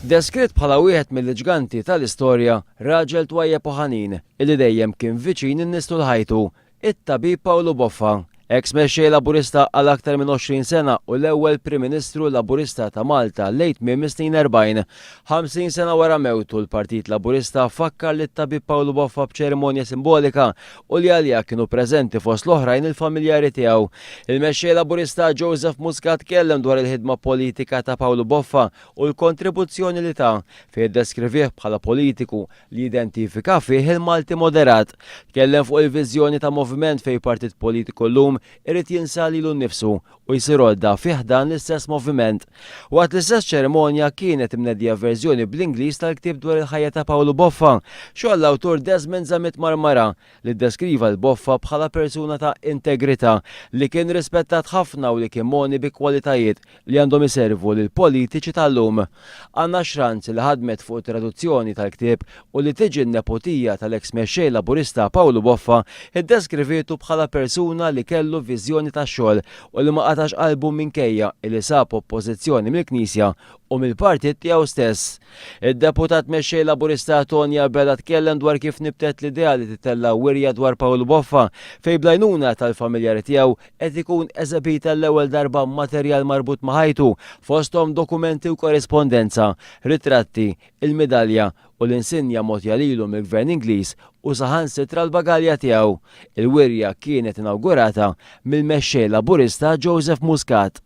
Deskritt bħala wieħed mill-ġganti tal-istorja, raġel twajjeb u ħanin, illi dejjem kien viċin in-nies tul ħajtu, it-tabib Paolo Boffa. Ex-mexxej Laburista għal aktar minn 20 sena u l-ewwel Prim Ministru Laburista ta' Malta lejt minn snin 40. 50 sena wara mewtu l-Partit Laburista fakkar lit tabib Paolo Boffa b'ċerimonja simbolika u li għalija kienu preżenti fost l-oħrajn il-familjari tiegħu. Il-mexxej Laburista Joseph Muscat kellem dwar il-ħidma politika ta' Paolo Boffa u l-kontribuzzjoni li ta' fejn deskrivih bħala politiku li identifika fih il-Malti moderat. Tkellem fuq il-viżjoni ta' moviment fejn partit politiku llum irrid jinsali lilu nnifsu u jsir għodda fih dan l-istess moviment. Waqt l-istess ċerimonja kienet imnedija verżjoni bl-Ingliż tal-ktieb dwar il-ħajja ta' Paolo Boffa, xogħol l-awtur Desmond Zammit Marmara li ddeskriva l-Boffa bħala persuna ta' integrità li kien rispettat ħafna u li kien moni bi kwalitajiet li għandhom iservu lil politiċi tal-lum. Anna Xranz li ħadmet fuq traduzzjoni tal-ktieb u li tiġi n-nepotija tal-eks mexxej Laburista Paolo Boffa iddeskrivitu bħala persuna li kellu viżjoni tax-xogħol u li ma qatax qalbu minkejja li sab oppożizzjoni mill-Knisja u mill-partit tiegħu stess. Id-deputat mexxej Laburista Tonja Bella tkellem dwar kif nibtet l-idea li titella wirja dwar Paolo Boffa fejn blajnuna tal-familjari tiegħu qed ikun eżebita l-ewwel darba materjal marbut ma' ħajtu fosthom dokumenti u korrespondenza, ritratti, il-medalja u l-insinja mogħtija lilu mill-Gvern Ingliż u saħansitra l-bagalja tiegħu. Il-wirja kienet inaugurata mill-mexxej Laburista Joseph Muscat.